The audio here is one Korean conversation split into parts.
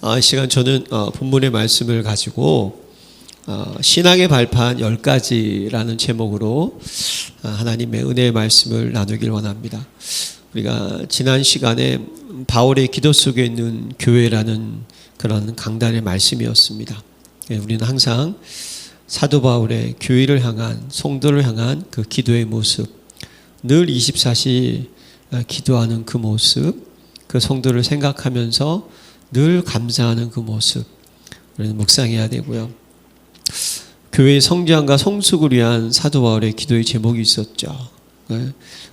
이 시간 저는 본문의 말씀을 가지고 신앙의 발판 10가지라는 제목으로 하나님의 은혜의 말씀을 나누길 원합니다. 우리가 지난 시간에 바울의 기도 속에 있는 교회라는 그런 강단의 말씀이었습니다. 우리는 항상 사도 바울의 교회를 향한, 성도를 향한 그 기도의 모습, 늘 24시 기도하는 그 모습, 그 성도를 생각하면서 늘 감사하는 그 모습, 우리는 묵상해야 되고요. 교회의 성장과 성숙을 위한 사도 바울의 기도의 제목이 있었죠.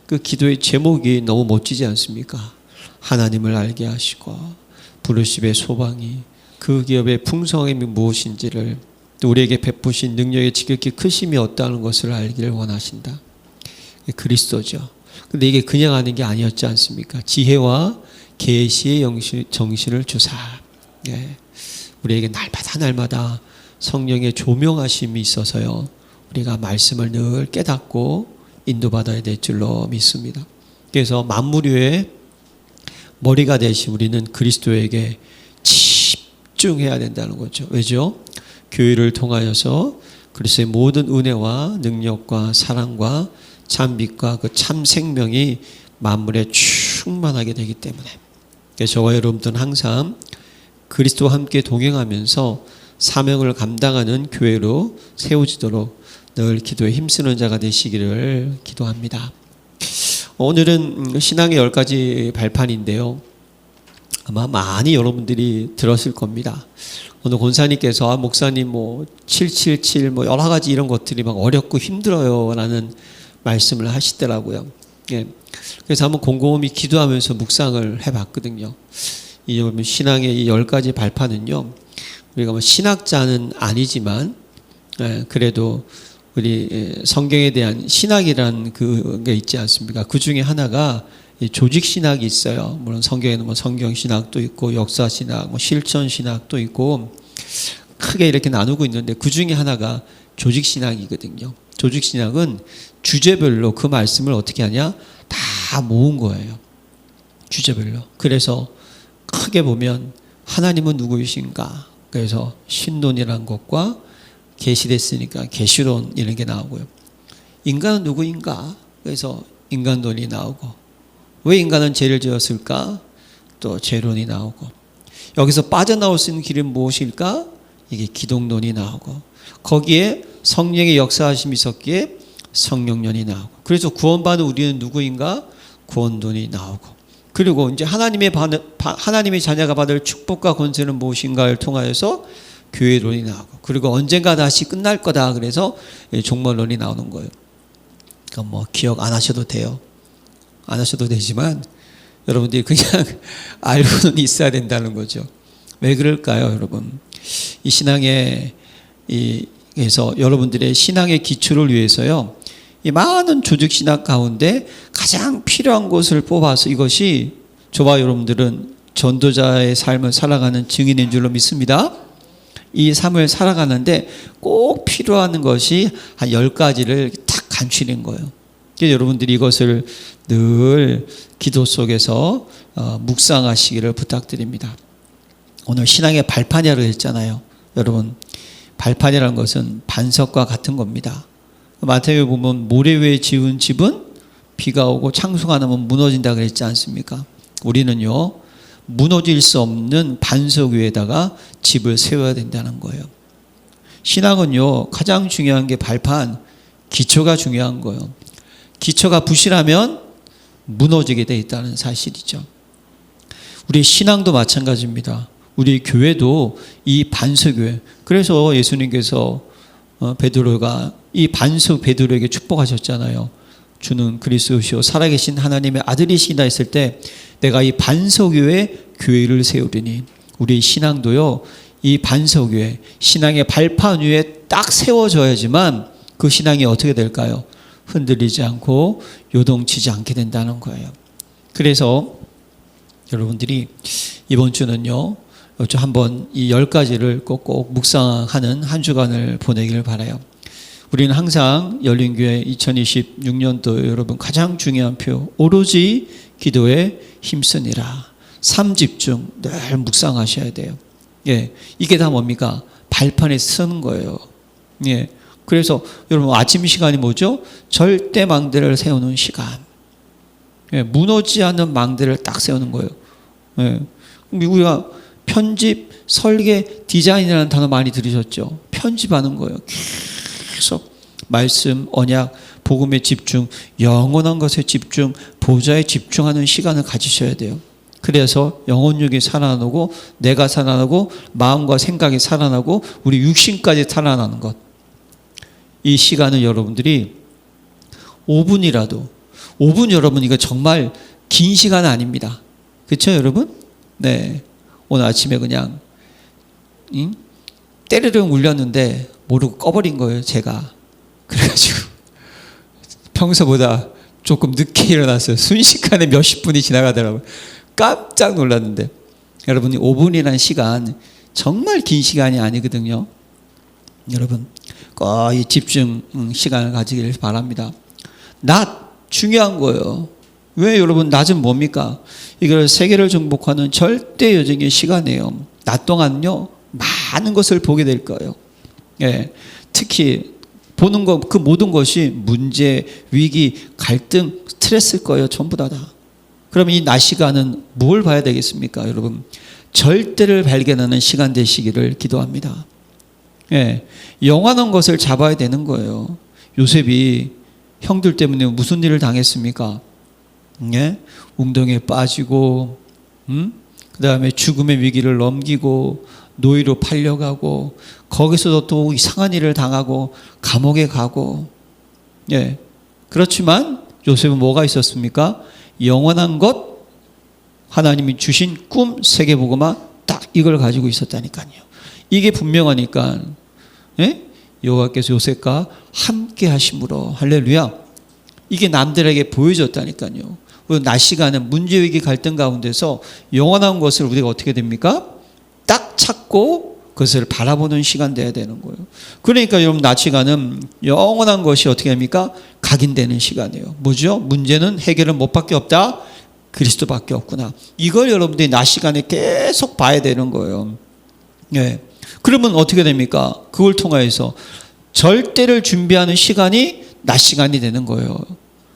그 기도의 제목이 너무 멋지지 않습니까? 하나님을 알게 하시고 부르심의 소망이 그 기업의 풍성함이 무엇인지를, 또 우리에게 베푸신 능력의 지극히 크심이 어떠한 것을 알기를 원하신다. 그리스도죠. 근데 이게 그냥 하는 게 아니었지 않습니까? 지혜와 계시의 정신을 주사, 우리에게 날마다 성령의 조명하심이 있어서요, 우리가 말씀을 늘 깨닫고 인도받아야 될 줄로 믿습니다. 그래서 만물의 머리가 되신 우리는 그리스도에게 집중해야 된다는 거죠. 왜죠? 교회를 통하여서 그리스도의 모든 은혜와 능력과 사랑과 참 빛과 그 참 생명이 만물에 충만하게 되기 때문에, 저와 여러분들은 항상 그리스도와 함께 동행하면서 사명을 감당하는 교회로 세워지도록 늘 기도에 힘쓰는 자가 되시기를 기도합니다. 오늘은 신앙의 10가지 발판인데요, 아마 많이 여러분들이 들었을 겁니다. 오늘 권사님께서 목사님 777 여러 가지 이런 것들이 막 어렵고 힘들어요 라는 말씀을 하시더라고요. 그래서 한번 곰곰이 기도하면서 묵상을 해봤거든요. 이 신앙의 이 10가지 발판은요, 우리가 신학자는 아니지만 그래도 우리 성경에 대한 신학이라는 그게 있지 않습니까? 그 중에 하나가 조직 신학이 있어요. 물론 성경에는 성경 신학도 있고 역사 신학, 실천 신학도 있고 크게 이렇게 나누고 있는데, 그 중에 하나가 조직 신학이거든요. 조직 신학은 주제별로 그 말씀을 어떻게 하냐? 다 모은 거예요. 주제별로. 그래서 크게 보면 하나님은 누구이신가? 그래서 신론이라는 것과 계시됐으니까 계시론 이런 게 나오고요. 인간은 누구인가? 그래서 인간론이 나오고, 왜 인간은 죄를 지었을까? 또 죄론이 나오고, 여기서 빠져나올 수 있는 길은 무엇일까? 이게 기독론이 나오고, 거기에 성령의 역사하심이 있었기에 성령론이 나오고, 그래서 구원받은 우리는 누구인가? 구원론이 나오고, 그리고 이제 하나님의 자녀가 받을 축복과 권세는 무엇인가를 통하여서 교회론이 나오고, 그리고 언젠가 다시 끝날 거다 그래서 종말론이 나오는 거예요. 그러니까 기억 안 하셔도 돼요. 안 하셔도 되지만 여러분들이 그냥 알고는 있어야 된다는 거죠. 왜 그럴까요, 여러분? 이 신앙의 그래서 여러분들의 신앙의 기초를 위해서요, 이 많은 조직 신학 가운데 가장 필요한 것을 뽑아서, 이것이 저와 여러분들은 전도자의 삶을 살아가는 증인인 줄로 믿습니다. 이 삶을 살아가는데 꼭 필요한 것이 한 10가지를 탁 감추는 거예요. 그래서 여러분들이 이것을 늘 기도 속에서 묵상하시기를 부탁드립니다. 오늘 신앙의 발판이라고 했잖아요. 여러분, 발판이라는 것은 반석과 같은 겁니다. 마태복음 보면 모래 위에 지은 집은 비가 오고 창수가 안 하면 무너진다 그랬지 않습니까? 우리는요, 무너질 수 없는 반석 위에다가 집을 세워야 된다는 거예요. 신앙은요, 가장 중요한 게 발판, 기초가 중요한 거예요. 기초가 부실하면 무너지게 돼 있다는 사실이죠. 우리 신앙도 마찬가지입니다. 우리 교회도 이 반석 위에, 그래서 예수님께서 베드로가 이 반석 베드로에게 축복하셨잖아요. 주는 그리스도시요 살아계신 하나님의 아들이시다 했을 때, 내가 이 반석 위에 교회를 세우리니, 우리 신앙도요, 이 반석 위에, 신앙의 발판 위에 딱 세워져야지만 그 신앙이 어떻게 될까요? 흔들리지 않고 요동치지 않게 된다는 거예요. 그래서 여러분들이 이번 주는요, 한번 이 10가지를 꼭 묵상하는 한 주간을 보내기를 바라요. 우리는 항상 열린교회 2026년도 여러분 가장 중요한 표, 오로지 기도에 힘쓰니라. 삶 집중 늘 묵상하셔야 돼요. 예, 이게 다 뭡니까? 발판에 서는 거예요. 예, 그래서 여러분 아침 시간이 뭐죠? 절대 망대를 세우는 시간. 예, 무너지지 않는 망대를 딱 세우는 거예요. 예, 우리가 편집, 설계, 디자인이라는 단어 많이 들으셨죠? 편집하는 거예요. 계속 말씀, 언약, 복음에 집중, 영원한 것에 집중, 보좌에 집중하는 시간을 가지셔야 돼요. 그래서 영혼력이 살아나고 내가 살아나고 마음과 생각이 살아나고 우리 육신까지 살아나는 것. 이 시간을 여러분들이 5분이라도 5분 여러분 이거 정말 긴 시간 아닙니다. 그렇죠 여러분? 네. 오늘 아침에 그냥 때르릉 울렸는데 모르고 꺼버린 거예요 제가. 그래가지고 평소보다 조금 늦게 일어났어요. 순식간에 몇십 분이 지나가더라고요. 깜짝 놀랐는데 여러분이 5분이라는 시간 정말 긴 시간이 아니거든요. 여러분 꼭 이 집중 시간을 가지길 바랍니다. 낮 중요한 거예요. 왜 여러분 낮은 뭡니까? 이걸 세계를 정복하는 절대 여정의 시간이에요. 낮 동안요 많은 것을 보게 될 거예요. 예, 특히 보는 것 그 모든 것이 문제, 위기, 갈등, 스트레스일 거예요. 전부 다. 그럼 이 낮 시간은 뭘 봐야 되겠습니까, 여러분? 절대를 발견하는 시간 되시기를 기도합니다. 예, 영원한 것을 잡아야 되는 거예요. 요셉이 형들 때문에 무슨 일을 당했습니까? 예? 웅덩이에 빠지고, 그 다음에 죽음의 위기를 넘기고, 노예로 팔려가고, 거기서도 또 이상한 일을 당하고, 감옥에 가고, 예. 그렇지만 요셉은 뭐가 있었습니까? 영원한 것, 하나님이 주신 꿈, 세계복음화 딱 이걸 가지고 있었다니까요. 이게 분명하니까, 예? 여호와께서 요셉과 함께 하심으로, 할렐루야. 이게 남들에게 보여줬다니까요. 낮 시간은 문제, 위기, 갈등 가운데서 영원한 것을 우리가 어떻게 됩니까? 딱 찾고 그것을 바라보는 시간 돼야 되는 거예요. 그러니까 여러분 낮 시간은 영원한 것이 어떻게 됩니까? 각인되는 시간이에요. 뭐죠? 문제는 해결은 뭐밖에 없다? 그리스도밖에 없구나. 이걸 여러분들이 낮 시간에 계속 봐야 되는 거예요. 예. 그러면 어떻게 됩니까? 그걸 통하여서 절대를 준비하는 시간이 낮 시간이 되는 거예요.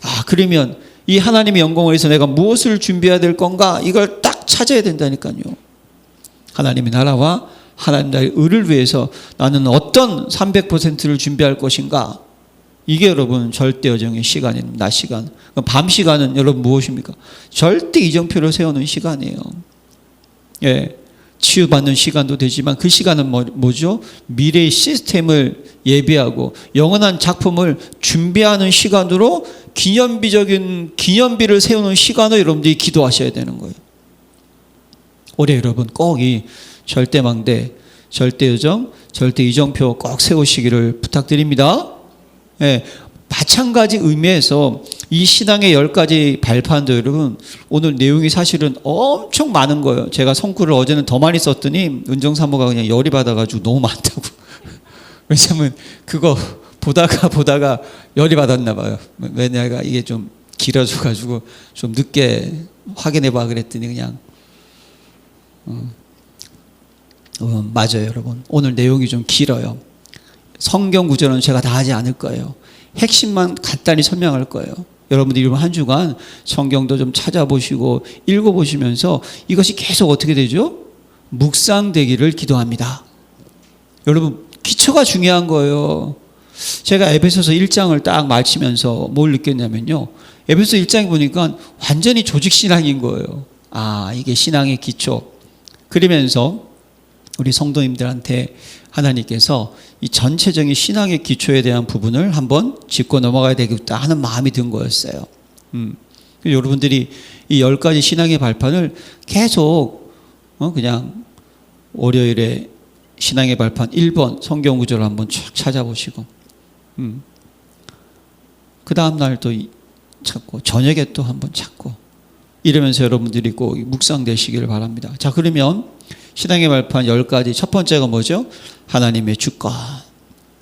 아, 그러면 이 하나님의 영광을 위해서 내가 무엇을 준비해야 될 건가? 이걸 딱 찾아야 된다니까요. 하나님의 나라와 하나님 나라의 의를 위해서 나는 어떤 300%를 준비할 것인가? 이게 여러분 절대 여정의 시간입니다. 낮 시간. 밤 시간은 여러분 무엇입니까? 절대 이정표를 세우는 시간이에요. 예, 치유받는 시간도 되지만 그 시간은 뭐죠? 미래의 시스템을 예비하고 영원한 작품을 준비하는 시간으로 기념비를 세우는 시간을 여러분들이 기도하셔야 되는 거예요. 올해 여러분 꼭 이 절대망대, 절대여정, 절대이정표 꼭 세우시기를 부탁드립니다. 예, 마찬가지 의미에서 이 신앙의 10가지 발판도 여러분 오늘 내용이 사실은 엄청 많은 거예요. 제가 성구를 어제는 더 많이 썼더니 은정사모가 그냥 열이 받아가지고 너무 많다고. 왜냐면 그거 보다가 열이 받았나 봐요. 왜냐면 이게 좀 길어져가지고 좀 늦게 확인해봐 그랬더니 그냥 맞아요 여러분. 오늘 내용이 좀 길어요. 성경 구절은 제가 다 하지 않을 거예요. 핵심만 간단히 설명할 거예요. 여러분들이 이번 한 주간 성경도 좀 찾아보시고 읽어보시면서 이것이 계속 어떻게 되죠? 묵상되기를 기도합니다. 여러분 기초가 중요한 거예요. 제가 에베소서 1장을 딱 마치면서 뭘 느꼈냐면요. 에베소 1장에 보니까 완전히 조직신앙인 거예요. 아, 이게 신앙의 기초. 그러면서 우리 성도님들한테 하나님께서 이 전체적인 신앙의 기초에 대한 부분을 한번 짚고 넘어가야 되겠다 하는 마음이 든 거였어요. 여러분들이 이 10가지 신앙의 발판을 계속 그냥 월요일에 신앙의 발판 1번 성경 구절을 한번 쭉 찾아보시고 그 다음 날 또 찾고 저녁에 또 한번 찾고 이러면서 여러분들이 꼭 묵상되시기를 바랍니다. 자, 그러면 신앙의 발판 10가지 첫 번째가 뭐죠? 하나님의 주권.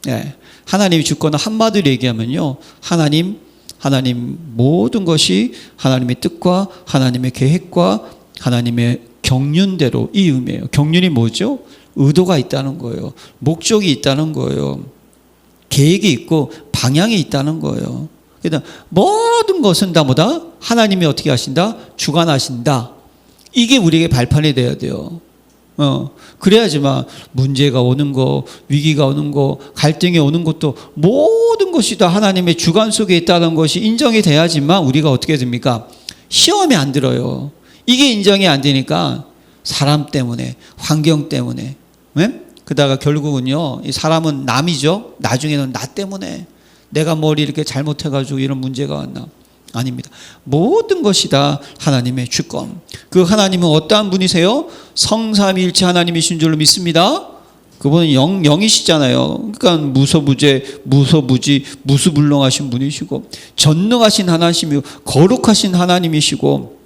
네. 하나님의 주권은 한마디로 얘기하면요. 하나님 모든 것이 하나님의 뜻과 하나님의 계획과 하나님의 경륜대로 이 의미예요. 경륜이 뭐죠? 의도가 있다는 거예요. 목적이 있다는 거예요. 계획이 있고 방향이 있다는 거예요. 그러니까 모든 것은 다 뭐다? 하나님이 어떻게 하신다? 주관하신다. 이게 우리에게 발판이 돼야 돼요. 그래야지만 문제가 오는 거, 위기가 오는 거, 갈등이 오는 것도 모든 것이 다 하나님의 주관 속에 있다는 것이 인정이 돼야지만 우리가 어떻게 됩니까? 시험에 안 들어요. 이게 인정이 안 되니까 사람 때문에, 환경 때문에, 그러다가 결국은요, 이 사람은 남이죠. 나중에는 나 때문에 내가 뭘 이렇게 잘못해가지고 이런 문제가 왔나? 아닙니다. 모든 것이 다 하나님의 주권. 그 하나님은 어떠한 분이세요? 성삼위일체 하나님이신 줄로 믿습니다. 그분은 영이시잖아요. 그러니까 무소부재, 무소부지, 무수불능하신 분이시고 전능하신 하나님이고 거룩하신 하나님이시고,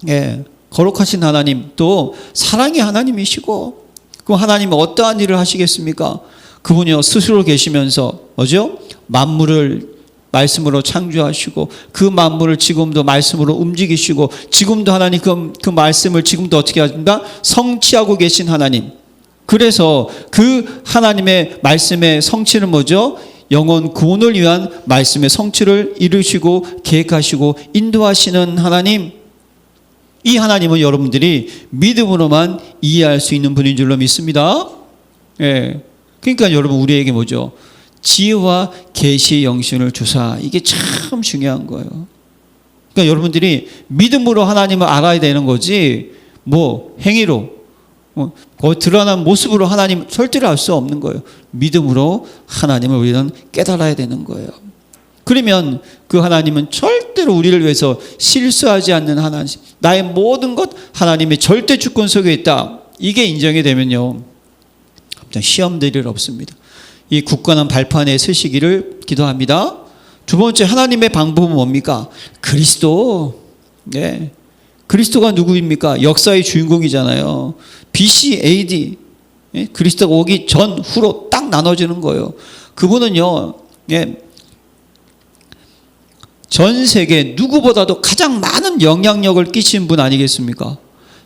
예, 거룩하신 하나님, 또 사랑의 하나님이시고, 그럼 하나님은 어떠한 일을 하시겠습니까? 그분이요 스스로 계시면서 뭐죠? 만물을 말씀으로 창조하시고 그 만물을 지금도 말씀으로 움직이시고 지금도 하나님 그 말씀을 지금도 어떻게 하신다? 성취하고 계신 하나님. 그래서 그 하나님의 말씀의 성취는 뭐죠? 영혼 구원을 위한 말씀의 성취를 이루시고 계획하시고 인도하시는 하나님. 이 하나님은 여러분들이 믿음으로만 이해할 수 있는 분인 줄로 믿습니다. 예. 그러니까 여러분 우리에게 뭐죠? 지혜와 계시의 영신을 주사. 이게 참 중요한 거예요. 그러니까 여러분들이 믿음으로 하나님을 알아야 되는 거지 뭐 행위로 드러난 모습으로 하나님 절대로 알 수 없는 거예요. 믿음으로 하나님을 우리는 깨달아야 되는 거예요. 그러면 그 하나님은 절대로 우리를 위해서 실수하지 않는 하나님, 나의 모든 것 하나님의 절대 주권 속에 있다. 이게 인정이 되면요 시험 될 일 없습니다. 이 굳건한 발판에 서시기를 기도합니다. 두 번째, 하나님의 방법은 뭡니까? 그리스도. 네. 그리스도가 누구입니까? 역사의 주인공이잖아요. BC, AD. 예? 그리스도가 오기 전, 후로 딱 나눠지는 거예요. 그분은요, 예, 전 세계 누구보다도 가장 많은 영향력을 끼친 분 아니겠습니까?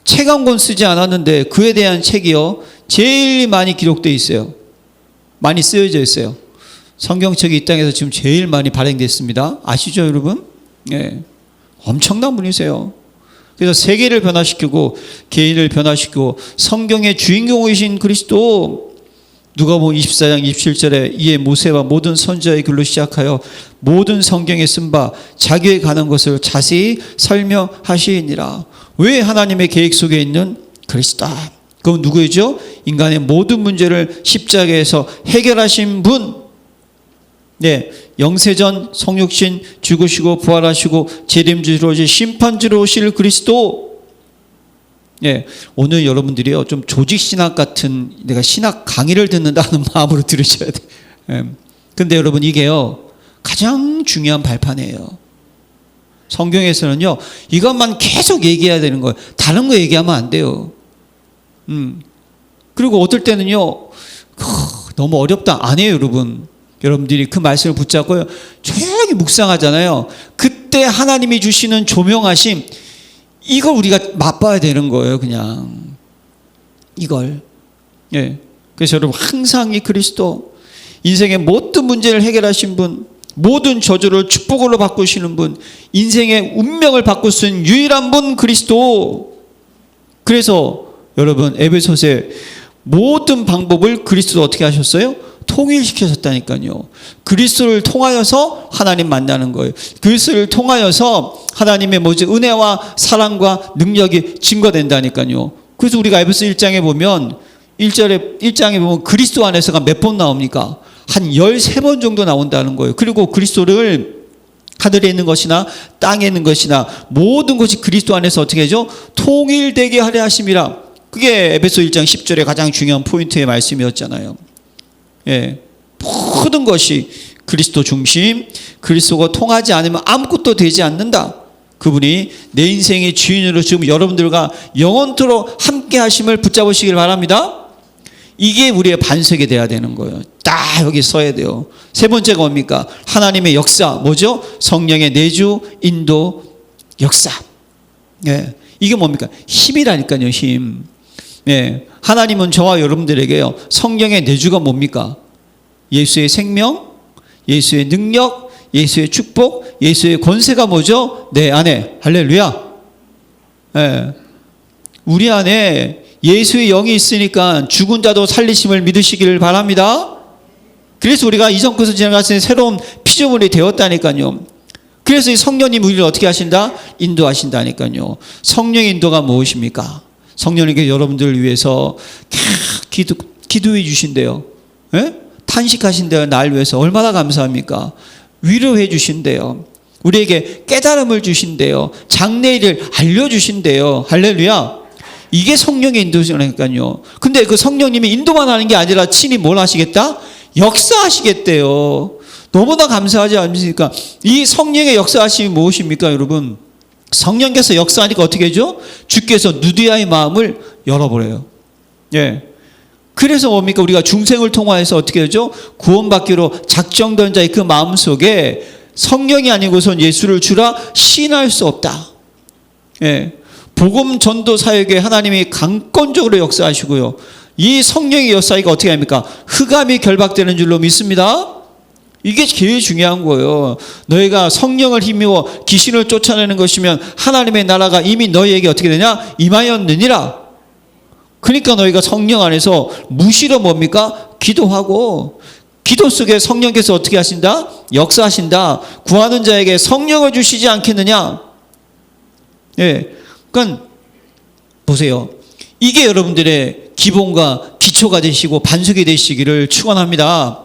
책 한 권 쓰지 않았는데 그에 대한 책이요 제일 많이 기록되어 있어요. 많이 쓰여져 있어요. 성경책이 이 땅에서 지금 제일 많이 발행됐습니다. 아시죠 여러분? 예, 엄청난 분이세요. 그래서 세계를 변화시키고 개인을 변화시키고 성경의 주인공이신 그리스도. 누가복음 24장 27절에 이에 모세와 모든 선지자의 글로 시작하여 모든 성경에 쓴 바 자기의 가는 것을 자세히 설명하시니라. 왜? 하나님의 계획 속에 있는 그리스도다. 그건 누구이죠? 인간의 모든 문제를 십자가에서 해결하신 분. 네, 영세전 성육신 죽으시고 부활하시고 재림주로 오실 심판주로 오실 그리스도. 예, 오늘 여러분들이요 좀 조직신학 같은, 내가 신학 강의를 듣는다는 마음으로 들으셔야 돼. 예. 근데 여러분 이게요 가장 중요한 발판이에요. 성경에서는요 이것만 계속 얘기해야 되는 거예요. 다른 거 얘기하면 안 돼요. 그리고 어떨 때는요 너무 어렵다 안 해요. 여러분들이 그 말씀을 붙잡고요 조용히 묵상하잖아요. 그때 하나님이 주시는 조명하심, 이걸 우리가 맛봐야 되는 거예요. 그냥 이걸. 예. 그래서 여러분 항상 이 그리스도, 인생의 모든 문제를 해결하신 분, 모든 저주를 축복으로 바꾸시는 분, 인생의 운명을 바꿀 수 있는 유일한 분 그리스도. 그래서 여러분 에베소서의 모든 방법을 그리스도 어떻게 하셨어요? 통일시키셨다니까요. 그리스도를 통하여서 하나님 만나는 거예요. 그리스도를 통하여서 하나님의 은혜와 사랑과 능력이 증거된다니까요. 그래서 우리가 에베소 1장에 보면 1장에 보면 그리스도 안에서가 몇 번 나옵니까? 한 13번 정도 나온다는 거예요. 그리고 그리스도를 하늘에 있는 것이나 땅에 있는 것이나 모든 것이 그리스도 안에서 어떻게 하죠? 통일되게 하려 하심이라. 그게 에베소 1장 10절의 가장 중요한 포인트의 말씀이었잖아요. 예, 모든 것이 그리스도 중심, 그리스도가 통하지 않으면 아무것도 되지 않는다. 그분이 내 인생의 주인으로 지금 여러분들과 영원토록 함께 하심을 붙잡으시길 바랍니다. 이게 우리의 반석이 돼야 되는 거예요. 딱 여기 써야 돼요. 세 번째가 뭡니까? 하나님의 역사. 뭐죠? 성령의 내주, 인도, 역사. 예, 이게 뭡니까? 힘이라니까요, 힘. 예. 하나님은 저와 여러분들에게요, 성령의 내주가 뭡니까? 예수의 생명, 예수의 능력, 예수의 축복, 예수의 권세가 뭐죠? 내 안에. 할렐루야. 예. 우리 안에 예수의 영이 있으니까 죽은 자도 살리심을 믿으시기를 바랍니다. 그래서 우리가 이전 것을 지나갔을 때 새로운 피조물이 되었다니까요. 그래서 이 성령님 우리를 어떻게 하신다? 인도하신다니까요. 성령의 인도가 무엇입니까? 성령님께 여러분들을 위해서 기도해 주신대요. 예? 탄식하신대요. 날 위해서. 얼마나 감사합니까? 위로해 주신대요. 우리에게 깨달음을 주신대요. 장래일을 알려주신대요. 할렐루야. 이게 성령의 인도시라니까요. 근데 그 성령님이 인도만 하는 게 아니라 친히 뭘 하시겠다? 역사하시겠대요. 너무나 감사하지 않습니까? 이 성령의 역사하심이 무엇입니까, 여러분? 성령께서 역사하니까 어떻게 하죠? 주께서 누디아의 마음을 열어버려요. 예. 그래서 뭡니까? 우리가 중생을 통하여서 어떻게 하죠? 구원받기로 작정된 자의 그 마음 속에 성령이 아니고선 예수를 주라 시인할 수 없다. 예. 복음 전도 사역에 하나님이 강권적으로 역사하시고요. 이 성령의 역사가 어떻게 합니까? 흑암이 결박되는 줄로 믿습니다. 이게 제일 중요한 거예요. 너희가 성령을 힘입어 귀신을 쫓아내는 것이면 하나님의 나라가 이미 너희에게 어떻게 되냐? 임하였느니라. 그러니까 너희가 성령 안에서 무시로 뭡니까? 기도하고, 기도 속에 성령께서 어떻게 하신다? 역사하신다. 구하는 자에게 성령을 주시지 않겠느냐? 예. 그러니까 보세요. 이게 여러분들의 기본과 기초가 되시고 반석이 되시기를 축원합니다.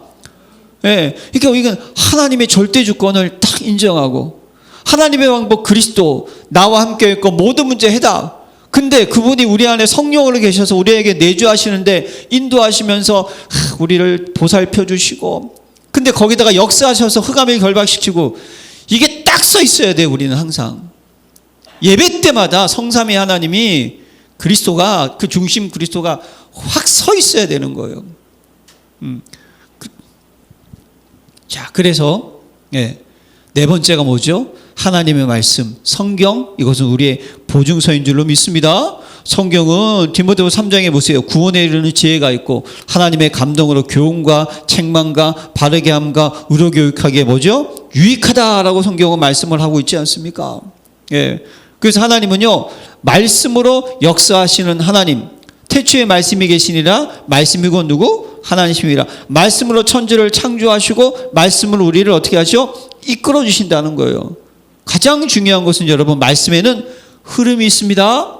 예. 그러니까 이건 하나님의 절대 주권을 딱 인정하고, 하나님의 왕복 그리스도 나와 함께 있고 모든 문제 해다. 근데 그분이 우리 안에 성령으로 계셔서 우리에게 내주하시는데 인도하시면서 우리를 보살펴 주시고, 근데 거기다가 역사하셔서 흑암을 결박시키고, 이게 딱 써 있어야 돼. 우리는 항상 예배 때마다 성삼위 하나님이 그리스도가, 그 중심 그리스도가 확 서 있어야 되는 거예요. 자, 그래서 네 번째가 뭐죠? 하나님의 말씀, 성경, 이것은 우리의 보증서인 줄로 믿습니다. 성경은 디모데후서 3장에 보세요. 구원에 이르는 지혜가 있고 하나님의 감동으로 교훈과 책망과 바르게 함과 의로 교육하기에 뭐죠? 유익하다라고 성경은 말씀을 하고 있지 않습니까? 예. 그래서 하나님은요, 말씀으로 역사하시는 하나님, 태초에 말씀이 계시니라. 말씀이고 누구? 하나님이라. 말씀으로 천지를 창조하시고 말씀으로 우리를 어떻게 하죠? 이끌어 주신다는 거예요. 가장 중요한 것은 여러분, 말씀에는 흐름이 있습니다.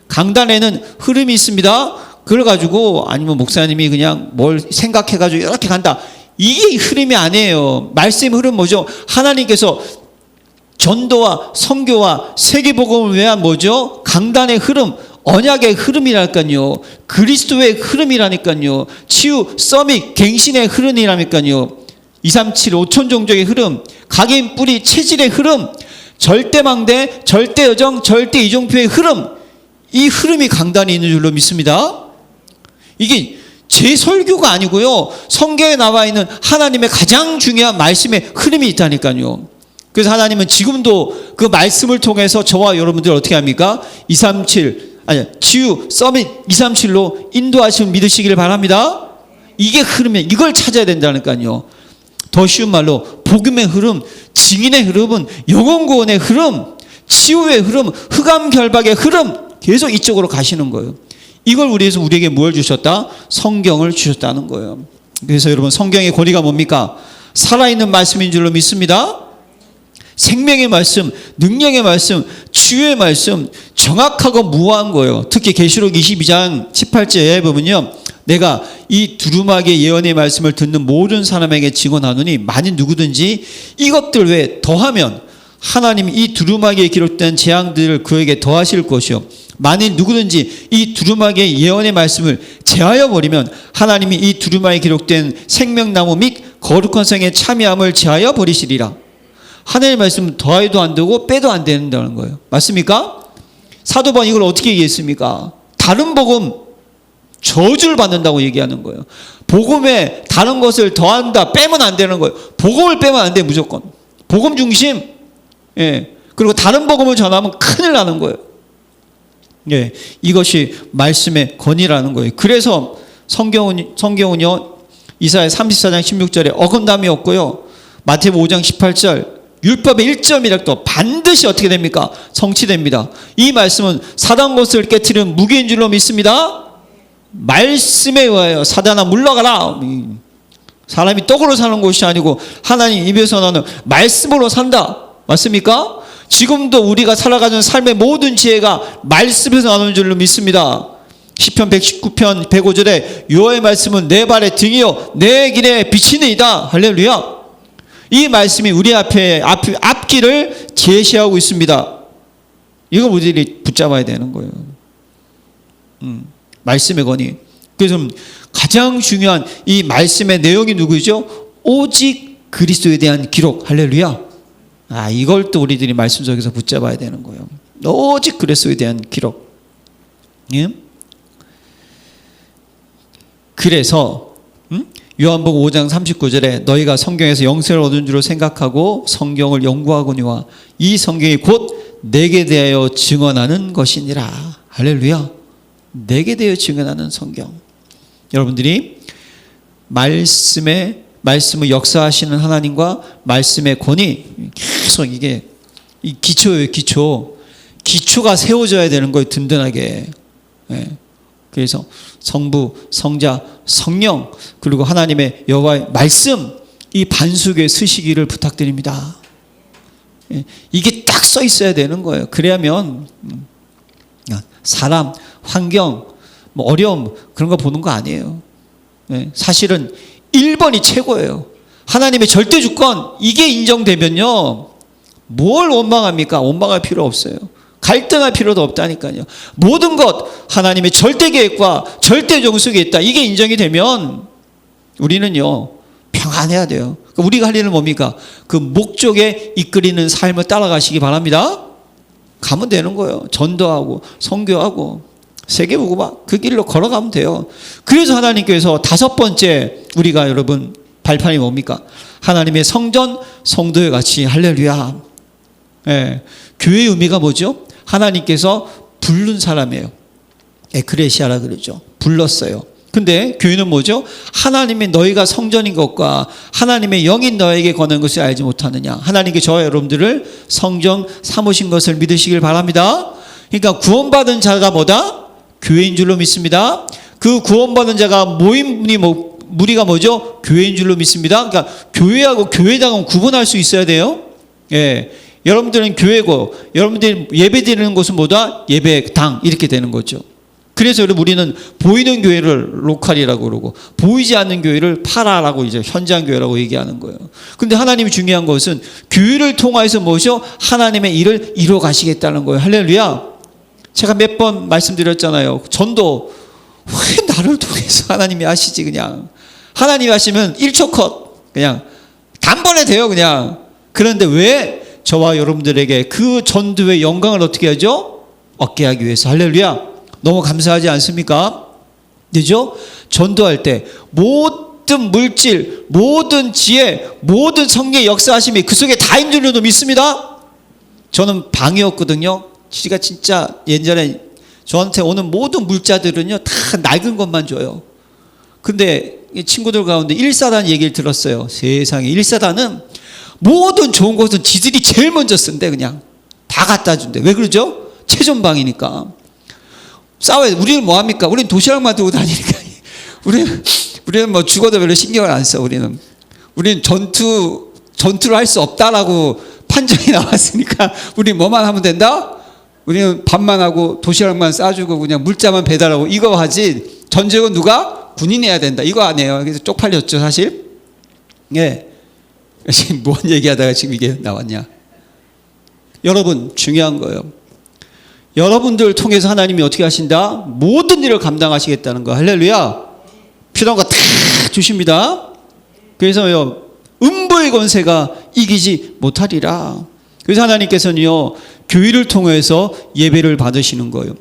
강단에는 흐름이 있습니다. 그걸 가지고 아니면 목사님이 그냥 뭘 생각해가지고 이렇게 간다, 이게 흐름이 아니에요. 말씀의 흐름 뭐죠? 하나님께서 전도와 선교와 세계복음을 위한 뭐죠? 강단의 흐름, 언약의 흐름이랄까요. 그리스도의 흐름이라니까요. 치유, 서밋, 갱신의 흐름이라니까요. 237 5천 종족의 흐름, 각인 뿌리 체질의 흐름, 절대망대, 절대여정, 절대이종표의 흐름, 이 흐름이 강단에 있는 줄로 믿습니다. 이게 제 설교가 아니고요, 성경에 나와 있는 하나님의 가장 중요한 말씀의 흐름이 있다니까요. 그래서 하나님은 지금도 그 말씀을 통해서 저와 여러분들 어떻게 합니까? 237 치유 서밋 237로 인도하시면 믿으시기를 바랍니다. 이게 흐름이에요. 이걸 찾아야 된다니까요. 더 쉬운 말로 복음의 흐름, 증인의 흐름은 영혼 구원의 흐름, 치유의 흐름, 흑암 결박의 흐름, 계속 이쪽으로 가시는 거예요. 이걸 위해서 우리에게 뭘 주셨다? 성경을 주셨다는 거예요. 그래서 여러분, 성경의 권위가 뭡니까? 살아있는 말씀인 줄로 믿습니다. 생명의 말씀, 능력의 말씀, 치유의 말씀, 정확하고 무한 거예요. 특히 계시록 22장 18절에 보면요, 내가 이 두루마기의 예언의 말씀을 듣는 모든 사람에게 증언하노니 만일 누구든지 이것들 외에 더하면 하나님이 이 두루마기에 기록된 재앙들을 그에게 더하실 것이요, 만일 누구든지 이 두루마기의 예언의 말씀을 제하여 버리면 하나님이 이 두루마기에 기록된 생명나무 및 거룩한 성에 참여함을 제하여 버리시리라. 하나님의 말씀은 더해도 안 되고 빼도 안 된다는 거예요. 맞습니까? 사도 바울은 이걸 어떻게 얘기했습니까? 다른 복음 저주를 받는다고 얘기하는 거예요. 복음에 다른 것을 더한다, 빼면 안 되는 거예요. 복음을 빼면 안 돼, 무조건. 복음 중심. 예. 그리고 다른 복음을 전하면 큰일 나는 거예요. 예, 이것이 말씀의 권위라는 거예요. 그래서 성경은요, 이사야 34장 16절에 어긋남이 없고요, 마태복음 5장 18절 율법의 1점이라도 반드시 어떻게 됩니까? 성취됩니다. 이 말씀은 사단 것을 깨트리는 무기인 줄로 믿습니다. 말씀에 의하여 사단아 물러가라. 사람이 떡으로 사는 것이 아니고 하나님 입에서 나오는 말씀으로 산다. 맞습니까? 지금도 우리가 살아가는 삶의 모든 지혜가 말씀에서 나오는 줄로 믿습니다. 시편 119편 105절에 여호와의 말씀은 내 발의 등이요 내 길에 비치니이다. 할렐루야. 이 말씀이 우리 앞길을 제시하고 있습니다. 이걸 우리들이 붙잡아야 되는 거예요. 말씀의 권위. 그래서 가장 중요한 이 말씀의 내용이 누구죠? 오직 그리스도에 대한 기록. 할렐루야. 이걸 또 우리들이 말씀 속에서 붙잡아야 되는 거예요. 오직 그리스도에 대한 기록. 예? 그래서 요한복음 5장 39절에 너희가 성경에서 영생을 얻은 줄로 생각하고 성경을 연구하거니와 이 성경이 곧 내게 대하여 증언하는 것이니라. 할렐루야. 내게 대하여 증언하는 성경. 여러분들이 말씀을 역사하시는 하나님과 말씀의 권위, 계속 이게 이 기초예요. 기초가 세워져야 되는 거예요. 든든하게. 예. 그래서 성부, 성자, 성령, 그리고 하나님의 여호와의 말씀, 이 반석에 서시기를 부탁드립니다. 이게 딱 써 있어야 되는 거예요. 그래야면 사람, 환경, 어려움 그런 거 보는 거 아니에요. 사실은 1번이 최고예요. 하나님의 절대 주권 이게 인정되면요, 뭘 원망합니까? 원망할 필요 없어요. 갈등할 필요도 없다니까요. 모든 것 하나님의 절대 계획과 절대 정속에 있다. 이게 인정이 되면 우리는요 평안해야 돼요. 우리가 할 일은 뭡니까? 그 목적에 이끌리는 삶을 따라가시기 바랍니다. 가면 되는 거예요. 전도하고 선교하고 세계복음화 그 길로 걸어가면 돼요. 그래서 하나님께서 5번째 우리가 여러분 발판이 뭡니까? 하나님의 성전 성도의 같이. 할렐루야. 예, 교회의 의미가 뭐죠? 하나님께서 부른 사람이에요. 에크레시아라 그러죠. 불렀어요. 근데 교회는 뭐죠? 하나님의 너희가 성전인 것과 하나님의 영인 너에게 권한 것을 알지 못하느냐. 하나님께 저와 여러분들을 성전 삼으신 것을 믿으시길 바랍니다. 그러니까 구원받은 자가 뭐다? 교회인 줄로 믿습니다. 그 구원받은 자가 무리가 뭐죠? 교회인 줄로 믿습니다. 그러니까 교회하고 교회당은 구분할 수 있어야 돼요. 예. 여러분들은 교회고 여러분들이 예배 드리는 곳은 뭐다? 예배당 이렇게 되는 거죠. 그래서 우리는 보이는 교회를 로컬이라고 그러고 보이지 않는 교회를 파라라고 이제 현장 교회라고 얘기하는 거예요. 근데 하나님이 중요한 것은 교회를 통해서 뭐죠? 하나님의 일을 이루어 가시겠다는 거예요. 할렐루야. 제가 몇 번 말씀드렸잖아요. 전도 왜 나를 통해서 하나님이 하시지 그냥. 하나님이 하시면 1초 컷 그냥 단번에 돼요 그냥. 그런데 왜 저와 여러분들에게 그 전도의 영광을 어떻게 하죠? 얻게 하기 위해서. 할렐루야. 너무 감사하지 않습니까? 그죠? 전도할 때 모든 물질, 모든 지혜, 모든 성령의 역사하심이 그 속에 다 있는 줄로 믿습니다. 저는 방이었거든요. 지가 진짜 예전에 저한테 오는 모든 물자들은요 다 낡은 것만 줘요. 근데 친구들 가운데 1사단 얘기를 들었어요. 세상에 1사단은 모든 좋은 것은 지들이 제일 먼저 쓴대. 그냥 다 갖다 준대. 왜 그러죠? 최전방이니까. 싸워야 돼. 우리는 뭐합니까? 우리는 도시락만 들고 다니니까. 우리는 뭐 죽어도 별로 신경을 안 써. 우리는 전투를 할 수 없다라고 판정이 나왔으니까 우리는 뭐만 하면 된다? 우리는 밥만 하고 도시락만 싸주고 그냥 물자만 배달하고 이거 하지. 전쟁은 누가? 군인이 해야 된다. 이거 안 해요. 그래서 쪽팔렸죠 사실. 예. 지금 뭔 얘기하다가 지금 이게 나왔냐. 여러분 중요한 거예요. 여러분들 통해서 하나님이 어떻게 하신다? 모든 일을 감당하시겠다는 거. 할렐루야. 필요한 거 다 주십니다. 그래서요 음부의 권세가 이기지 못하리라. 그래서 하나님께서는요 교회를 통해서 예배를 받으시는 거예요.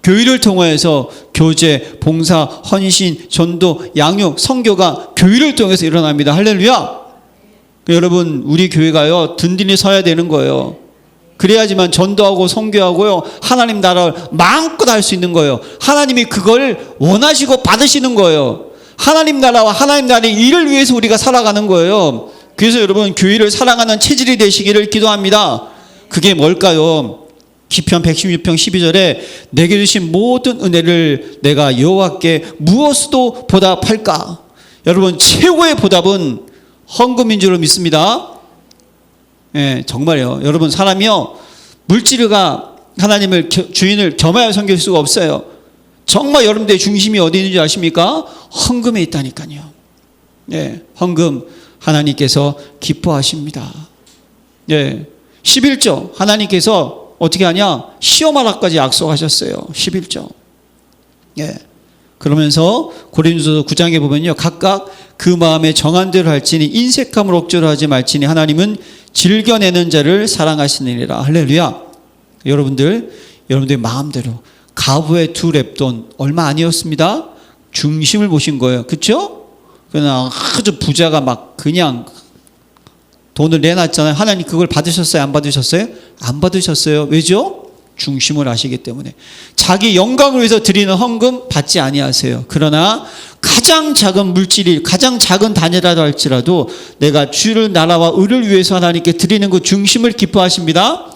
교회를 통해서 교제, 봉사, 헌신, 전도, 양육, 선교가 교회를 통해서 일어납니다. 할렐루야. 여러분 우리 교회가요 든든히 서야 되는 거예요. 그래야지만 전도하고 선교하고요, 하나님 나라를 마음껏 할 수 있는 거예요. 하나님이 그걸 원하시고 받으시는 거예요. 하나님 나라와 하나님 나라의 일을 위해서 우리가 살아가는 거예요. 그래서 여러분, 교회를 사랑하는 체질이 되시기를 기도합니다. 그게 뭘까요? 시편 116편 12절에 내게 주신 모든 은혜를 내가 여호와께 무엇으로 보답할까? 여러분, 최고의 보답은 헌금인 줄로 믿습니다. 예, 정말요. 여러분, 사람이요, 물질가 하나님을 주인을 겸하여 섬길 수가 없어요. 정말 여러분들의 중심이 어디 있는지 아십니까? 헌금에 있다니까요. 예, 헌금 하나님께서 기뻐하십니다. 예, 11조 하나님께서 어떻게 하냐? 시험하라까지 약속하셨어요. 11조. 예. 그러면서 고린도서 9장에 보면요, 각각 그 마음에 정한 대로 할지니 인색함을 억지로 하지 말지니 하나님은 즐겨내는 자를 사랑하시느니라. 할렐루야. 여러분들의 마음대로 가부의 2렙돈 얼마 아니었습니다. 중심을 보신 거예요. 그렇죠? 그냥 아주 부자가 막 그냥 돈을 내놨잖아요. 하나님 그걸 받으셨어요? 안 받으셨어요? 안 받으셨어요. 왜죠? 중심을 아시기 때문에. 자기 영광을 위해서 드리는 헌금 받지 아니하세요. 그러나 가장 작은 물질이, 가장 작은 단위라도 할지라도 내가 주를 나라와 의를 위해서 하나님께 드리는 그 중심을 기뻐하십니다.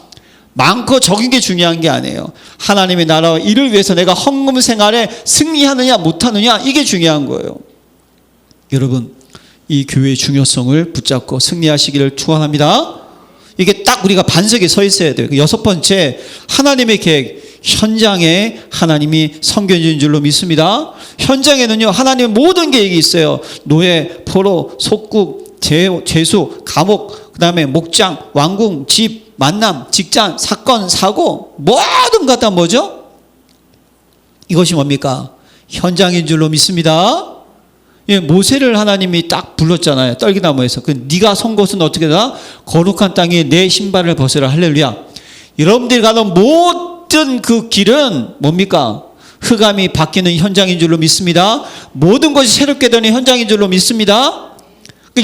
많고 적은 게 중요한 게 아니에요. 하나님의 나라와 일을 위해서 내가 헌금 생활에 승리하느냐 못하느냐, 이게 중요한 거예요. 여러분, 이 교회의 중요성을 붙잡고 승리하시기를 축원합니다. 이게 딱 우리가 반석에 서 있어야 돼요. 6번째, 하나님의 계획. 현장에 하나님이 섬겨진 줄로 믿습니다. 현장에는요, 하나님의 모든 계획이 있어요. 노예, 포로, 속국, 죄수, 감옥, 그 다음에 목장, 왕궁, 집, 만남, 직장, 사건, 사고, 모든 것 다 뭐죠? 이것이 뭡니까? 현장인 줄로 믿습니다. 예, 모세를 하나님이 딱 불렀잖아요. 떨기나무에서. 네가 선 곳은 어떻게 되나? 거룩한 땅에 내 신발을 벗으라. 할렐루야. 여러분들이 가는 모든 그 길은 뭡니까? 흑암이 바뀌는 현장인 줄로 믿습니다. 모든 것이 새롭게 되는 현장인 줄로 믿습니다.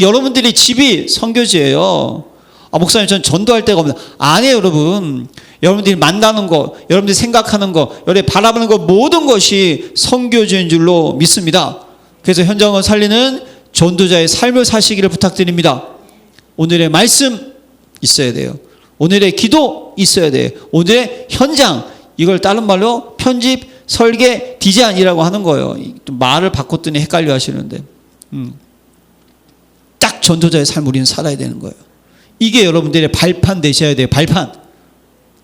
여러분들이 집이 선교지예요. 목사님, 전 전도할 데가 없나? 아니에요, 여러분. 여러분들이 만나는 거, 여러분들이 생각하는 거, 여러분들이 바라보는 거, 모든 것이 선교지인 줄로 믿습니다. 그래서 현장을 살리는 전도자의 삶을 사시기를 부탁드립니다. 오늘의 말씀 있어야 돼요. 오늘의 기도 있어야 돼요. 오늘의 현장, 이걸 다른 말로 편집, 설계, 디자인이라고 하는 거예요. 말을 바꿨더니 헷갈려 하시는데, 딱 전도자의 삶을 우리는 살아야 되는 거예요. 이게 여러분들의 발판 되셔야 돼요. 발판.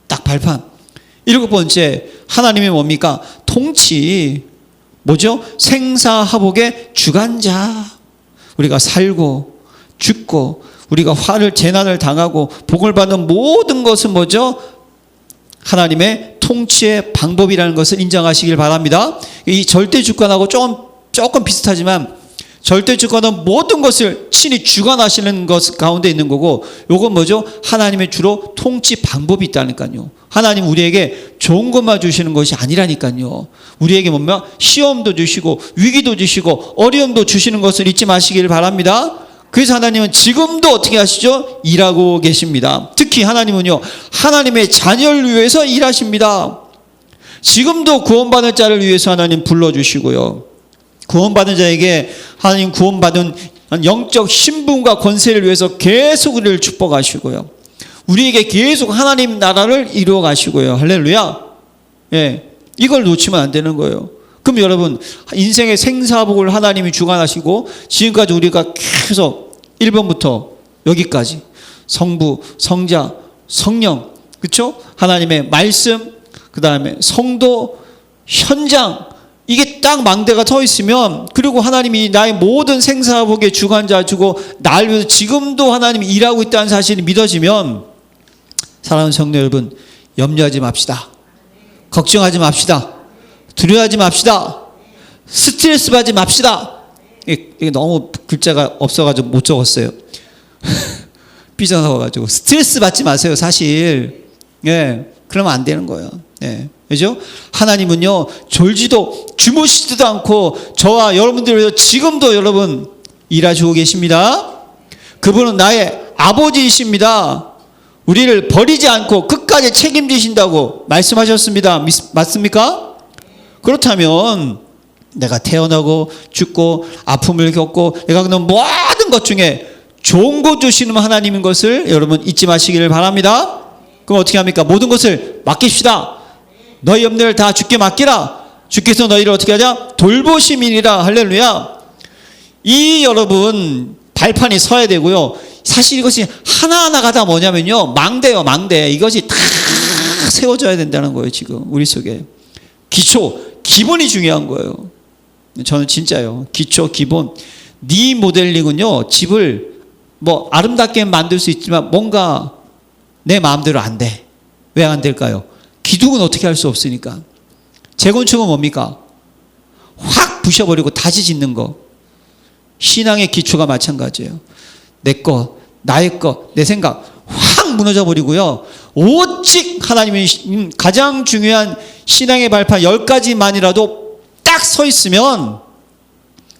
딱 발판. 7번째, 하나님이 뭡니까? 통치. 뭐죠? 생사화복의 주관자. 우리가 살고 죽고 우리가 화를, 재난을 당하고 복을 받는 모든 것은 뭐죠? 하나님의 통치의 방법이라는 것을 인정하시길 바랍니다. 이 절대 주권하고 조금 비슷하지만, 절대 주권은 모든 것을 친히 주관하시는 것 가운데 있는 거고, 요건 뭐죠? 하나님의 주로 통치 방법이 있다니까요. 하나님 우리에게 좋은 것만 주시는 것이 아니라니까요. 우리에게 뭐냐? 시험도 주시고 위기도 주시고 어려움도 주시는 것을 잊지 마시길 바랍니다. 그래서 하나님은 지금도 어떻게 하시죠? 일하고 계십니다. 특히 하나님은요, 하나님의 자녀를 위해서 일하십니다. 지금도 구원받을 자를 위해서 하나님 불러주시고요, 구원받은 자에게 하나님 구원받은 영적 신분과 권세를 위해서 계속 우리를 축복하시고요, 우리에게 계속 하나님 나라를 이루어 가시고요. 할렐루야. 예, 이걸 놓치면 안 되는 거예요. 그럼 여러분, 인생의 생사복을 하나님이 주관하시고 지금까지 우리가 계속 1번부터 여기까지 성부, 성자, 성령, 그렇죠? 하나님의 말씀, 그 다음에 성도, 현장, 이게 딱 망대가 서 있으면, 그리고 하나님이 나의 모든 생사복의 주관자 주고 나를 위해서 지금도 하나님이 일하고 있다는 사실이 믿어지면, 사랑하는 성도 여러분, 염려하지 맙시다. 걱정하지 맙시다. 두려워하지 맙시다. 스트레스 받지 맙시다. 이게 너무 글자가 없어가지고 못 적었어요. 삐져나와가지고. 스트레스 받지 마세요, 사실. 예, 그러면 안 되는 거예요. 예, 그죠? 하나님은요, 졸지도 주무시지도 않고 저와 여러분들을 위해서 지금도 여러분 일하시고 계십니다. 그분은 나의 아버지이십니다. 우리를 버리지 않고 끝까지 책임지신다고 말씀하셨습니다. 맞습니까? 그렇다면 내가 태어나고 죽고 아픔을 겪고 내가 그런 모든 것 중에 좋은 것 주시는 하나님인 것을 여러분 잊지 마시기를 바랍니다. 그럼 어떻게 합니까? 모든 것을 맡깁시다. 너희 염려를 다 주께 맡기라. 주께서 너희를 어떻게 하자? 돌보심이니라. 할렐루야. 이 여러분 발판이 서야 되고요. 사실 이것이 하나하나가 다 뭐냐면요, 망대요, 망대. 이것이 다 세워져야 된다는 거예요. 지금 우리 속에 기본이 중요한 거예요. 저는 진짜요, 기초, 기본. 네 모델링은요, 집을 뭐 아름답게 만들 수 있지만 뭔가 내 마음대로 안 돼. 왜 안 될까요? 기둥은 어떻게 할 수 없으니까. 재건축은 뭡니까? 확 부셔버리고 다시 짓는 거. 신앙의 기초가 마찬가지예요. 내 것, 나의 것, 내 생각 확 무너져 버리고요. 오직 하나님이 가장 중요한 신앙의 발판 10가지만이라도 딱 서 있으면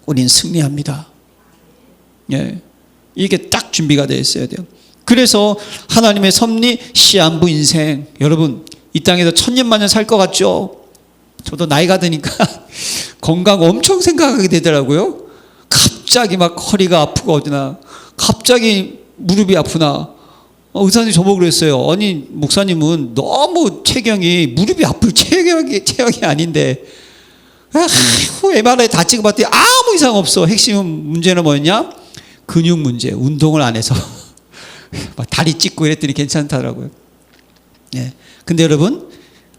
우린 승리합니다. 예, 이게 딱 준비가 되어 있어야 돼요. 그래서 하나님의 섭리 시한부 인생, 여러분 이 땅에서 1000년만년 살 것 같죠? 저도 나이가 드니까 건강 엄청 생각하게 되더라고요. 갑자기 막 허리가 아프고 어디나, 갑자기 무릎이 아프나. 의사님 저보고 그랬어요. 아니 목사님은 너무 체경이 무릎이 아플 체경이 아닌데, MRI 다 찍어봤더니 아무 이상 없어. 핵심 문제는 뭐였냐? 근육 문제. 운동을 안 해서 막 다리 찢고 이랬더니 괜찮다더라고요. 예. 근데 여러분,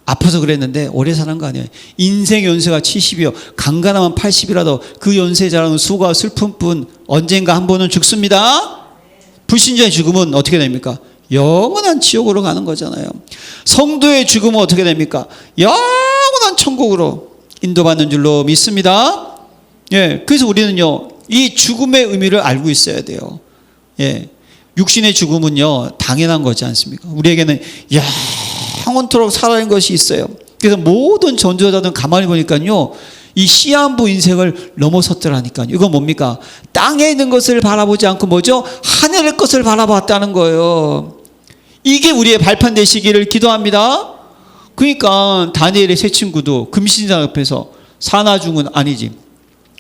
아파서 그랬는데 오래 사는 거 아니에요. 인생 연세가 70이요. 강간하면 80이라도 그 연세 자랑은 수고와 슬픔뿐. 언젠가 한 번은 죽습니다. 불신자의 죽음은 어떻게 됩니까? 영원한 지옥으로 가는 거잖아요. 성도의 죽음은 어떻게 됩니까? 영원한 천국으로 인도받는 줄로 믿습니다. 예, 그래서 우리는요, 이 죽음의 의미를 알고 있어야 돼요. 예, 육신의 죽음은요 당연한 거지 않습니까? 우리에게는 영원토록 살아있는 것이 있어요. 그래서 모든 전도자들은 가만히 보니까요, 이 시한부 인생을 넘어섰더라니까요. 이건 뭡니까? 땅에 있는 것을 바라보지 않고 뭐죠? 하늘의 것을 바라봤다는 거예요. 이게 우리의 발판 되시기를 기도합니다. 그러니까 다니엘의 세 친구도 금신상 옆에서 사나중은 아니지,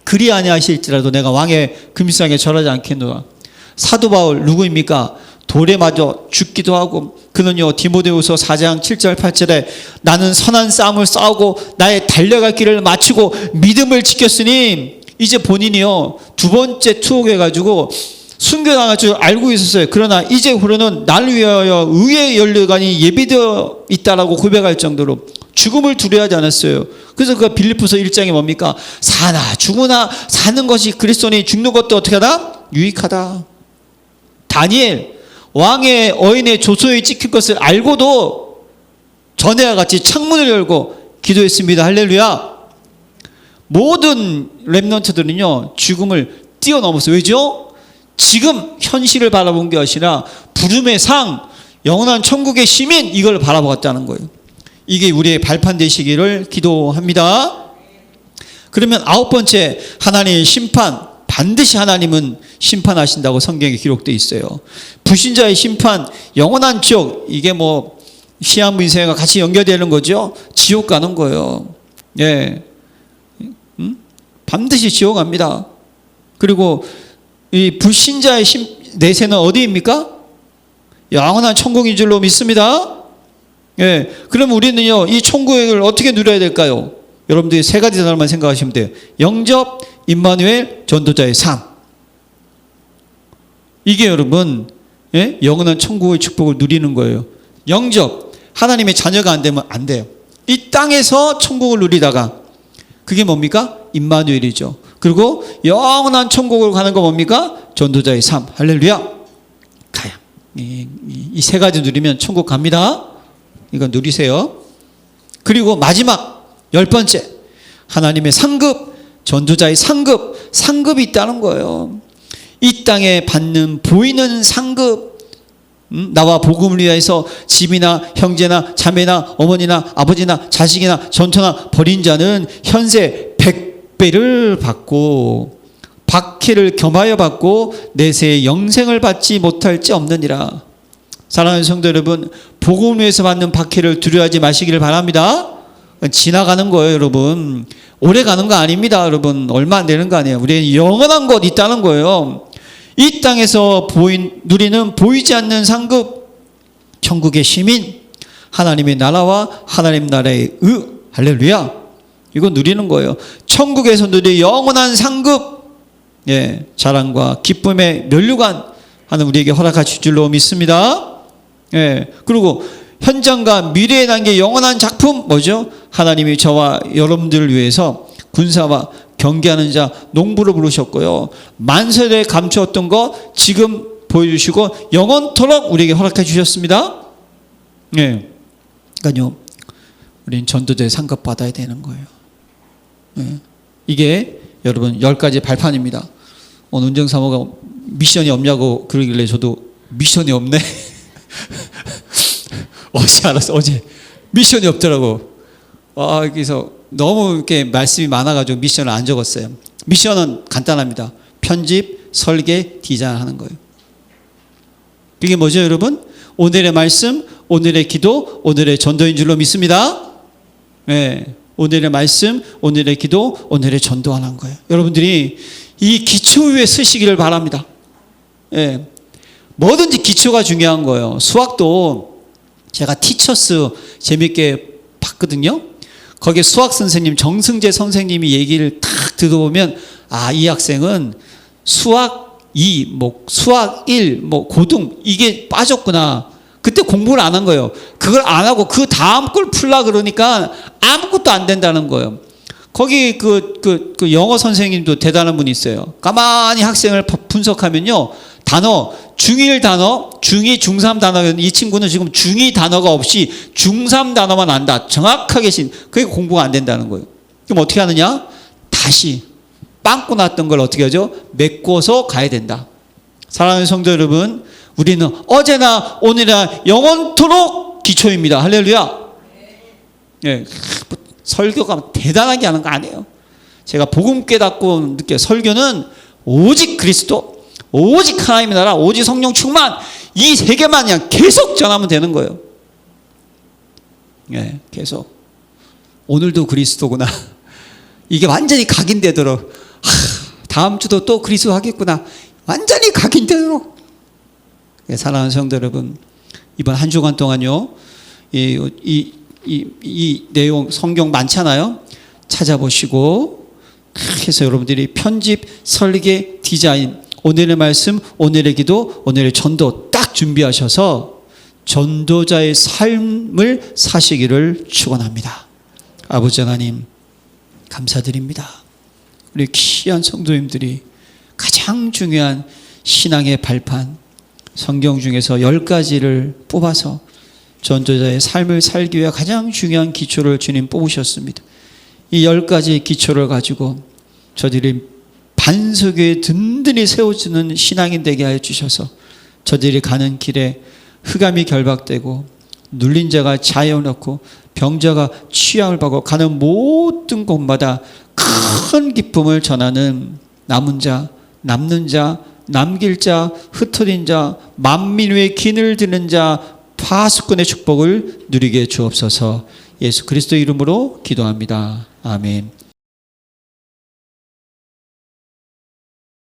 그리 아니하실지라도 내가 왕의 금신상에 절하지 않겠노라. 사도 바울 누구입니까? 돌에 맞아 죽기도 하고, 그는요 디모데후서 4장 7절 8절에 나는 선한 싸움을 싸우고 나의 달려갈 길을 마치고 믿음을 지켰으니, 이제 본인이요 두 번째 투옥해가지고 순교당할 줄 알고 있었어요. 그러나 이제 후로는 나를 위하여 의의 연료관이 예비되어 있다라고 고백할 정도로 죽음을 두려워하지 않았어요. 그래서 그 빌립보서 1장에 뭡니까? 사나 죽으나 사는 것이 그리스도니 죽는 것도 어떻게 하다? 유익하다. 다니엘 왕의 어인의 조소에 찍힐 것을 알고도 전에와 같이 창문을 열고 기도했습니다. 할렐루야. 모든 렘넌트들은요 죽음을 뛰어넘었어요. 왜죠? 지금 현실을 바라본 게 아니라 부름의 상, 영원한 천국의 시민, 이걸 바라보았다는 거예요. 이게 우리의 발판 되시기를 기도합니다. 그러면 9번째, 하나님의 심판. 반드시 하나님은 심판하신다고 성경에 기록되어 있어요. 불신자의 심판, 영원한 지옥, 이게 뭐 시한부 인생과 같이 연결되는 거죠. 지옥 가는 거예요. 예, 반드시 지옥 갑니다. 그리고 이 불신자의 내세는 어디입니까? 영원한 천국인 줄로 믿습니다. 예, 그럼 우리는요 이 천국을 어떻게 누려야 될까요? 여러분들이 세 가지 단어만 생각하시면 돼요. 영접, 임마누엘, 전도자의 삶. 이게 여러분, 예? 영원한 천국의 축복을 누리는 거예요. 영접, 하나님의 자녀가 안 되면 안 돼요. 이 땅에서 천국을 누리다가 그게 뭡니까? 임마누엘이죠. 그리고 영원한 천국으로 가는 거 뭡니까? 전도자의 삶. 할렐루야. 가요. 이 세 가지 누리면 천국 갑니다. 이거 누리세요. 그리고 마지막 10번째, 하나님의 상급, 전도자의 상급이 있다는 거예요. 이 땅에 받는 보이는 상급, 나와 복음을 위해서 집이나 형제나 자매나 어머니나 아버지나 자식이나 전처나 버린 자는 현세 100배를 받고 박해를 겸하여 받고 내세의 영생을 받지 못할지 없느니라. 사랑하는 성도 여러분, 복음을 위해서 받는 박해를 두려워하지 마시기를 바랍니다. 지나가는 거예요, 여러분. 오래 가는 거 아닙니다, 여러분. 얼마 안 되는 거 아니에요. 우리는 영원한 것 있다는 거예요. 이 땅에서 누리는 보이지 않는 상급, 천국의 시민, 하나님의 나라와 하나님 나라의 할렐루야. 이거 누리는 거예요. 천국에서 누릴 영원한 상급, 예, 자랑과 기쁨의 면류관 하는 우리에게 허락하실 줄로 믿습니다. 예, 그리고 현장과 미래에 남긴 영원한 작품 뭐죠? 하나님이 저와 여러분들을 위해서 군사와 경계하는 자 농부로 부르셨고요. 만세대에 감추었던 거 지금 보여주시고 영원토록 우리에게 허락해 주셨습니다. 예, 그러니까요, 우리는 전도자의 상급 받아야 되는 거예요. 예, 이게 여러분 10가지 발판입니다. 오늘 운정사모가 미션이 없냐고 그러길래 저도 미션이 없네. 어제 알았어. 어제 미션이 없더라고. 그래서 너무 이렇게 말씀이 많아가지고 미션을 안 적었어요. 미션은 간단합니다. 편집, 설계, 디자인하는 거예요. 이게 뭐죠, 여러분? 오늘의 말씀, 오늘의 기도, 오늘의 전도인 줄로 믿습니다. 네, 오늘의 말씀, 오늘의 기도, 오늘의 전도하는 거예요. 여러분들이 이 기초 위에 서시기를 바랍니다. 네, 뭐든지 기초가 중요한 거예요. 수학도 제가 티처스 재밌게 봤거든요. 거기에 수학 선생님 정승재 선생님이 얘기를 딱 들어보면 이 학생은 수학 2, 수학 1, 고등 이게 빠졌구나. 그때 공부를 안 한 거예요. 그걸 안 하고 그 다음 걸 풀라 그러니까 아무것도 안 된다는 거예요. 거기 그 영어 선생님도 대단한 분이 있어요. 가만히 학생을 분석하면요. 단어, 중1 단어, 중2, 중3 단어, 이 친구는 지금 중2 단어가 없이 중3 단어만 안다. 정확하게 그게 공부가 안 된다는 거예요. 그럼 어떻게 하느냐? 다시 빵꾸 났던 걸 어떻게 하죠? 메꿔서 가야 된다. 사랑하는 성도 여러분, 우리는 어제나 오늘이나 영원토록 기초입니다. 할렐루야. 예, 설교가 대단하게 하는 거 아니에요. 제가 복음 깨닫고 느껴요. 설교는 오직 그리스도, 오직 하나님의 나라, 오직 성령 충만, 이 세 개만 그냥 계속 전하면 되는 거예요. 예, 계속. 오늘도 그리스도구나. 이게 완전히 각인되도록. 다음 주도 또 그리스도 하겠구나. 완전히 각인되도록. 예, 사랑하는 성도 여러분, 이번 한 주간 동안요, 이 내용 성경 많잖아요. 찾아보시고 해서 여러분들이 편집, 설계, 디자인, 오늘의 말씀, 오늘의 기도, 오늘의 전도 딱 준비하셔서 전도자의 삶을 사시기를 축원합니다. 아버지 하나님 감사드립니다. 우리 귀한 성도님들이 가장 중요한 신앙의 발판, 성경 중에서 10가지를 뽑아서 전도자의 삶을 살기 위해 가장 중요한 기초를 주님 뽑으셨습니다. 이 10가지 기초를 가지고 저들이 반석에 든든히 세워주는 신앙인 되게 하여 주셔서 저들이 가는 길에 흑암이 결박되고 눌린 자가 자유를 얻고 병자가 취함을 받고 가는 모든 곳마다 큰 기쁨을 전하는 남은 자, 남는 자, 남길 자, 흩어진 자, 만민의 기능을 드는 자, 파수꾼의 축복을 누리게 주옵소서. 예수 그리스도 이름으로 기도합니다. 아멘.